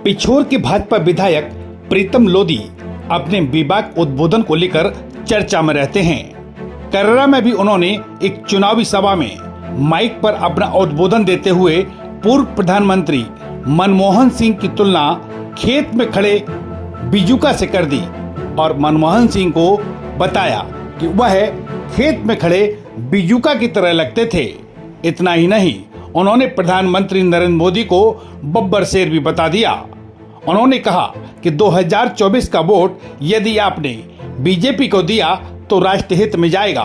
पिछोर के भाजपा विधायक प्रीतम लोधी अपने विभाग उद्बोधन को लेकर चर्चा में रहते हैं। कर्रा में भी उन्होंने एक चुनावी सभा में माइक पर अपना उद्बोधन देते हुए पूर्व प्रधानमंत्री मनमोहन सिंह की तुलना खेत में खड़े बिजुका से कर दी और मनमोहन सिंह को बताया कि वह खेत में खड़े बिजुका की तरह लगते थे। इतना ही नहीं, उन्होंने प्रधानमंत्री नरेंद्र मोदी को बब्बर शेर भी बता दिया। उन्होंने कहा कि 2024 का वोट यदि आपने बीजेपी को दिया तो राष्ट्र हित में जाएगा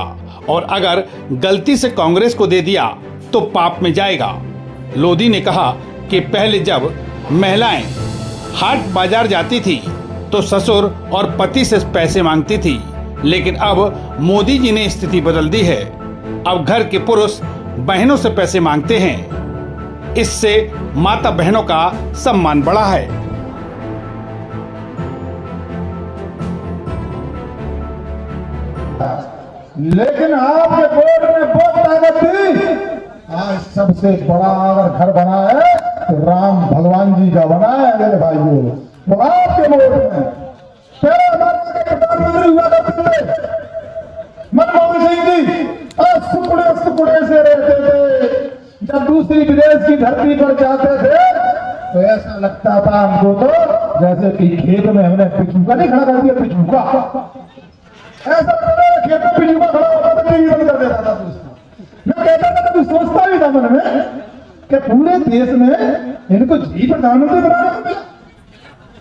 और अगर गलती से कांग्रेस को दे दिया तो पाप में जाएगा। लोधी ने कहा कि पहले जब महिलाएं हाट बाजार जाती थी तो ससुर और पति से पैसे मांगती थी, लेकिन अब मोदी जी ने स्थिति बदल दी है। अब घर के पुरुष बहनों से पैसे मांगते हैं। इससे माता बहनों का सम्मान बढ़ा है। लेकिन आपके वोट में बहुत ताकत थी। आज सबसे बड़ा अगर घर बना है तो राम भगवान जी का बना है मेरे भाइयों। वो आपके वोट में पहले हमारे प्रधानमंत्री हुआ करते मनमोहन सिंह जी टुकड़े से रहते थे। जब दूसरी विदेश की धरती पर जाते थे तो ऐसा लगता था हमको तो जैसे कि खेत में हमने पिछुका नहीं खड़ा कर दिया, पिछुका ऐसा खेत में पिछुका खड़ा होता था, टीवी बंद कर देता था। मैं कहता था, कभी सोचता भी था मन में कि पूरे देश में इनको जी प्रधानमंत्री बनाना,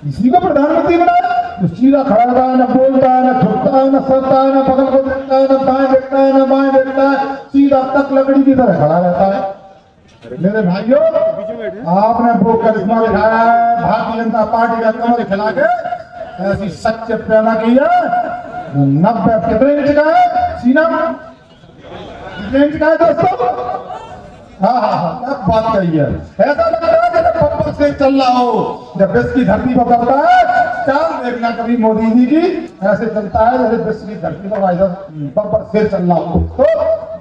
इसी को प्रधानमंत्री बनाया। तो सीधा खड़ा रहता है, न बोलता है, न झुकता है, न सड़ता है, न बगल को देखता है, न दाएं देखता है, न बाएं देखता है, सीधा तक लकड़ी की तरह खड़ा रहता है। मेरे भाइयों, आपने वो करिश्मा दिखाया है भारतीय जनता पार्टी का कमल खिला के, ऐसी सच्चे प्रेरणा की है। 90 कितने इंच का है सीना, कितने इंच का है दोस्तों? हाँ, अब बात कही है। ऐसा लगता है जैसे बब्बर से चल रहा हो। जब विश्व की धरती पर करता है, चाल देखना कभी मोदी जी की, ऐसे चलता है जैसे विश्व की धरती पर बब्बर से चल रहा हो। तो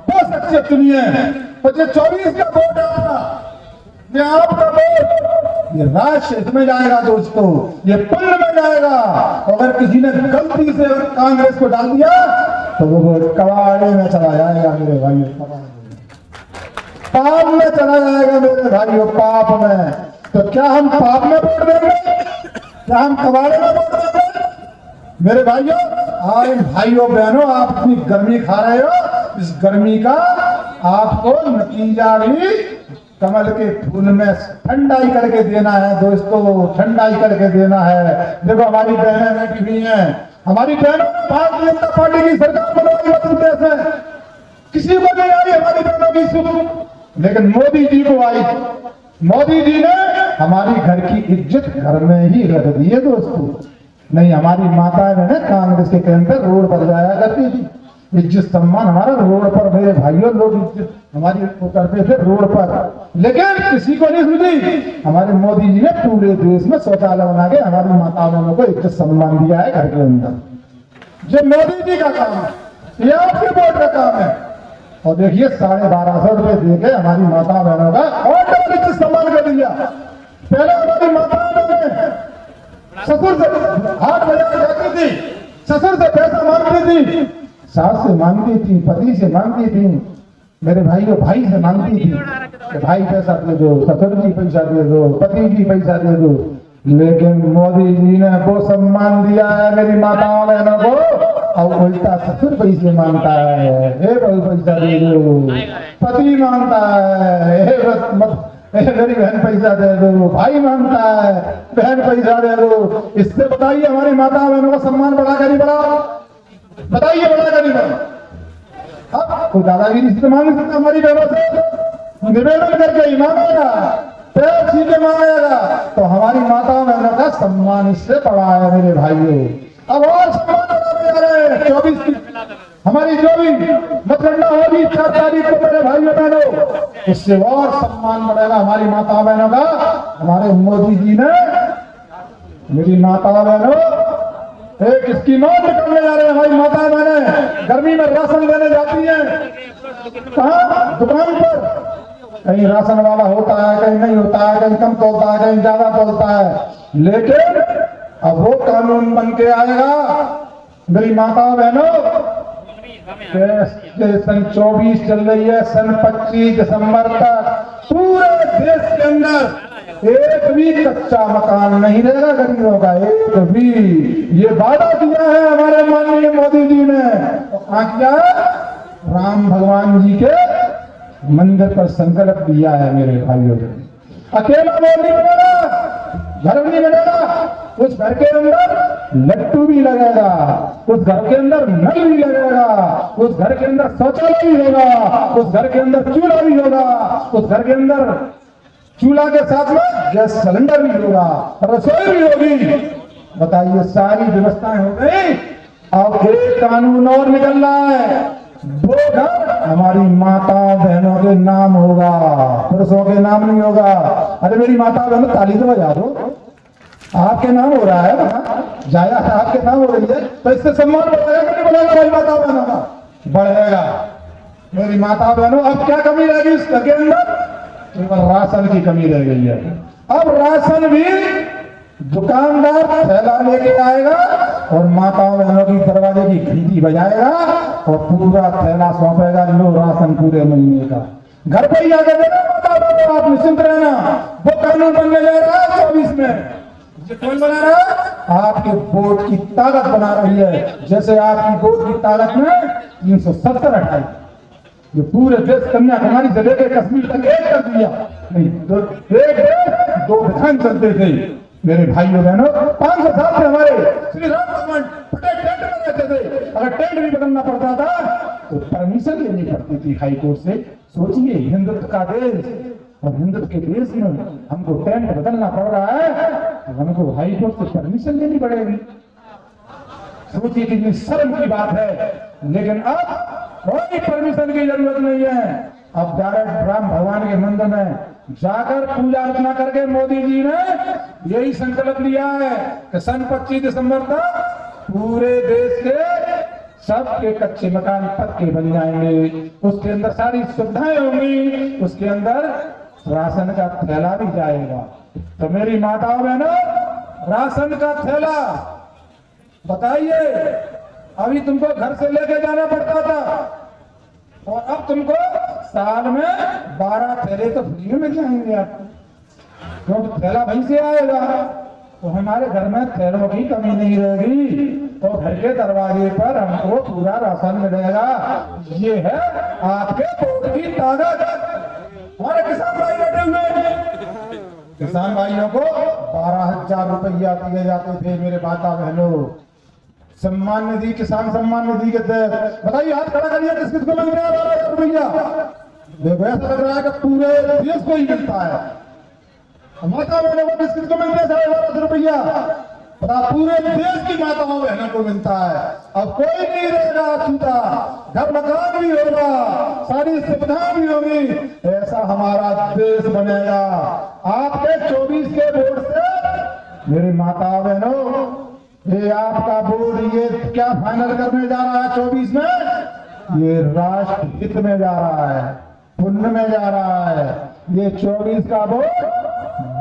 वो सच्चे चुनिए। तो जो 24 का वोट है आपका, ये आपका वोट, ये राष्ट्र हित में जाएगा दोस्तों, ये पुण्य में जाएगा। अगर किसी ने गलती से कांग्रेस को डाल दिया तो वो वोट कबाड़े में चला जाएगा मेरे भाइयों, पाप में चला जाएगा मेरे भाइयों, पाप में। तो क्या हम पाप में वोट देंगे? क्या हम कबाड़े में वोट देंगे? मेरे भाइयों, आए भाइयों बहनों, आप इतनी गर्मी खा रहे हो, इस गर्मी का आपको नतीजा भी कमल के फूल में ठंडाई करके देना है दोस्तों, ठंडाई करके देना है। देखो हमारी बहनें बैठी हुई हैं, हमारी बहनों भारतीय जनता पार्टी की सरकार बनवाई मध्य प्रदेश में, किसी को नहीं आई हमारी बहनों की सुख, लेकिन मोदी जी को आई। मोदी जी ने हमारी घर की इज्जत घर में ही रख दी है दोस्तों। नहीं, हमारी माताएं बहनें कांग्रेस के टाइम पर रोड पर जाया करती थी, इज्जत सम्मान हमारा रोड पर, मेरे भाइयों लोग इज्जत हमारी करते थे रोड पर, लेकिन किसी को नहीं सुनी। हमारे मोदी जी ने पूरे देश में शौचालय बना के हमारी माता बहनों को इज्जत सम्मान दिया है घर के अंदर। ये मोदी जी का काम है, ये आपके वोट का काम है। और देखिए 1250 रुपए दे के हमारी माता बहनों का और इज्जत सम्मान कर दिया। पहले हमारी माता बहनें ससुर से हाथ बजा जाती थी, ससुर से पैसा मांगती थी, सास से मांगती थी, पति से मांगती थी, मेरे भाइयों भाई से मांगती थी कि भाई पैसा दे दो, ससुर जी पैसा दे दो, पति जी पैसा दे दो। लेकिन मोदी जी ने वो सम्मान दिया है मेरी माताओं बहनों को, और उल्टा ससुर पैसे मांगता है, हे भाई पैसा दे दो, पति मांगता है, मेरी बहन पैसा दे दो, भाई मांगता है, बहन पैसा दे दो। इससे बताइए हमारी माता बहनों का सम्मान बढ़ा कर नहीं बढ़ा? बताइए बढ़ा कर नहीं बढ़ा? अब कोई दादागिरी से मांग सकता हमारी बहनों से? निवेदन करके ही मांगेगा, पैर सीधे मांगेगा, तो हमारी माता बहनों का सम्मान इससे बढ़ा है मेरे भाइयों। अब और सम्मान बढ़ा रहे हैं 24 की हमारी जो भी मतगणना होगी 4 तारीख को मेरे भाइयों बहनों, इससे और सम्मान बढ़ेगा हमारी माता बहनों का। हमारे मोदी जी ने मेरी माता बहनों एक स्कीम और निकलने जा रहे हैं। हमारी माता बहनें गर्मी में राशन लेने जाती हैं, कहाँ? दुकान पर। कहीं राशन वाला होता है, कहीं नहीं होता है, कहीं कम तोलता है, कहीं ज्यादा तोलता है। लेकिन अब वो कानून बन के आएगा मेरी माता बहनों, सन 24 चल रही है, सन 25 दिसंबर तक पूरे देश के अंदर एक भी कच्चा मकान नहीं रहेगा गरीबों का, एक भी। ये वादा किया है हमारे माननीय मोदी जी ने। तो कहाँ किया है? राम भगवान जी के मंदिर पर संकल्प लिया है मेरे भाइयों ने। अकेला वो नहीं बनेगा, घर नहीं बनेगा, उस घर के अंदर लट्टू भी लगेगा, उस घर के अंदर नल भी लगेगा, उस घर के अंदर शौचालय भी होगा, उस घर के अंदर चूल्हा भी होगा, उस घर के अंदर चूल्हा के साथ में गैस सिलेंडर भी होगा, रसोई भी होगी। बताइए, सारी व्यवस्थाएं हो गई। अब एक कानून और निकल रहा है, वो घर हमारी माता बहनों के नाम होगा, पुरुषों के नाम नहीं होगा। अरे मेरी माता बहनों, ताली तो बजा दो, आपके नाम हो रहा है ना, जाया आपके नाम हो रही है, तो इससे सम्मान बढ़ेगा कि नहीं बढ़ेगा? भाई माता बहनों का बढ़ेगा। मेरी माता बहनों, अब क्या कमी रहेगी इस घर के अंदर? केवल राशन की कमी रह गई है। अब राशन भी दुकानदार थैला लेके आएगा और माता बहनों की दरवाजे की घंटी बजाएगा और पूरा थैला सौंपेगा, लो राशन पूरे महीने का। घर पर ही आकर देना माता बहनों, आप निश्चिंत रहना। वो कानून बनने जा रहा है 24 में। कौन बना रहा है? आपके वोट की ताकत बना रही है। जैसे आपकी वोट की ताकत में 370 हटाई, जो पूरे देश कन्याकुमारी से लेकर कश्मीर तक एक कर दिया। नहीं, दो विधान चलते थे मेरे भाइयों बहनों। 500 साल से हमारे श्री राम भगवान टेंट में रहते थे। अगर टेंट भी बदलना पड़ता था तो परमिशन लेनी पड़ती थी हाई कोर्ट से। सोचिए, हिंदुत्व का देश, और हिंदुत्व के देश में हमको टेंट बदलना पड़ रहा है तो हमको हाई कोर्ट से परमिशन लेनी पड़ेगी। सोचिए कितनी शर्म की बात है। लेकिन अब कोई परमिशन की जरूरत नहीं है। अब डायरेक्ट राम भगवान के मंदिर में जाकर पूजा अर्चना करके मोदी जी ने यही संकल्प लिया है कि सन 25 दिसंबर तक पूरे देश के सबके कच्चे मकान पक्के बन जाएंगे। उसके अंदर सारी सुविधाएं होंगी, उसके अंदर राशन का थैला भी जाएगा। तो मेरी माताओं बहनों, राशन का थैला, बताइए, अभी तुमको घर से लेके जाना पड़ता था और अब तुमको साल में 12 थैले तो फ्री में मिल जाएंगे आपको, क्योंकि थैला वहीं से आएगा। तो हमारे घर में थैलों की कमी नहीं रहेगी, तो घर के दरवाजे पर हमको पूरा राशन मिलेगा। ये है आपके वोट की ताकत। हमारे किसान भाई बैठे हुए हैं, किसान भाइयों को 12,000 रुपया दिए जाते थे मेरे माता बहनों, सम्मान निधि, किसान सम्मान निधि के तहत। बताइए, हाथ खड़ा करिए, किस किस को मिल रहा है 12,000 रुपया? देखो, ऐसा लग रहा है कि पूरे देश को ही मिलता है। माता बहनों को किस किस को मिलता है 12,500 रुपया? पता, पूरे देश की माताओं बहनों को मिलता है। अब कोई नहीं रहेगा छूटा, घर मकान भी होगा, सारी सुविधाएं भी होगी। ऐसा हमारा देश बनेगा आपके 24 के वोट से। मेरी माता बहनों, ये आपका वोट ये क्या फाइनल करने जा रहा है 24 में? ये राष्ट्र हित में जा रहा है, पुण्य में जा रहा है। ये 24 का वोट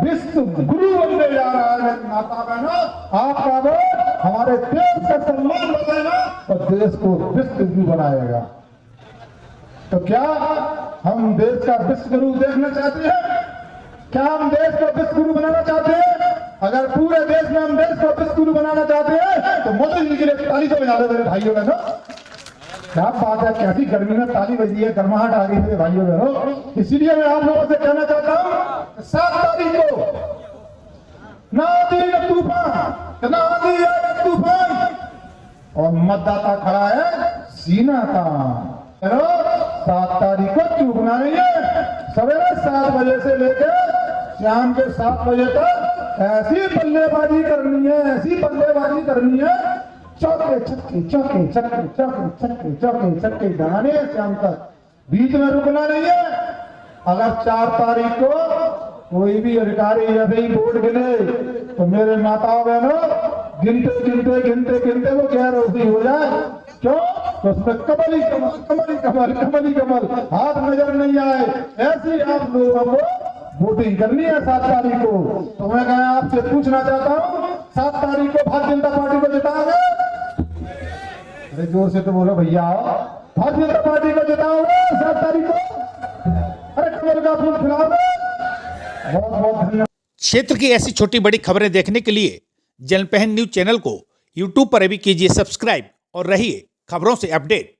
विश्व गुरु बनने जा रहा है। माता बहनों, आपका वोट हमारे देश का सम्मान बढ़ाएगा और देश को विश्व गुरु बनाएगा। तो क्या हम देश का विश्व गुरु देखना चाहते हैं? क्या हम देश को विश्व गुरु बनाना चाहते हैं? अगर पूरे देश में हम देश को विश्व गुरु बनाना चाहते हैं तो मोदी जी के लिए ताली से बजा दो मेरे भाइयों बहनों। क्या बात है, कैसी गर्मी में ताली बजी है, गर्माहट आ गई मेरे भाइयों बहनों। इसीलिए मैं आप लोगों से कहना चाहता हूँ, 7 तारीख को ना आंधी न तूफान, ना आंधी न तूफान, और मतदाता खड़ा है सीना तान। 7 तारीख को चूकना नहीं है। सवेरे 7 बजे से लेकर शाम के 7 बजे तक ऐसी बल्लेबाजी करनी है, ऐसी बल्लेबाजी करनी है, चौके छक्के चौके छक्के चौके छक्के चौके छक्के लगाने शाम तक, बीच में रुकना नहीं है। अगर 4 तारीख को कोई भी अधिकारी ऐसे ही वोट गिने तो मेरे माताओं बहनों, गिनते गिनते गिनते गिनते वो गैर रोटी हो जाए। क्यों? तो उसमें कमल ही कमल, कमल ही कमल, कमल ही कमल, हाथ नजर नहीं आए, ऐसी आप लोगों को वोटिंग करनी है 7 तारीख को। तो मैं कहा आपसे पूछना चाहता हूँ 7 तारीख को भारतीय जनता पार्टी को जिताओगे? अरे जोर से तो बोलो भैया, भारतीय जनता पार्टी को जिताओगे 7 तारीख को? अरे कमल का फूल खिलाओगे? बहुत बहुत धन्यवाद। क्षेत्र की ऐसी छोटी बड़ी खबरें देखने के लिए जनपहन न्यूज चैनल को यूट्यूब पर भी कीजिए सब्सक्राइब और रहिए खबरों से अपडेट।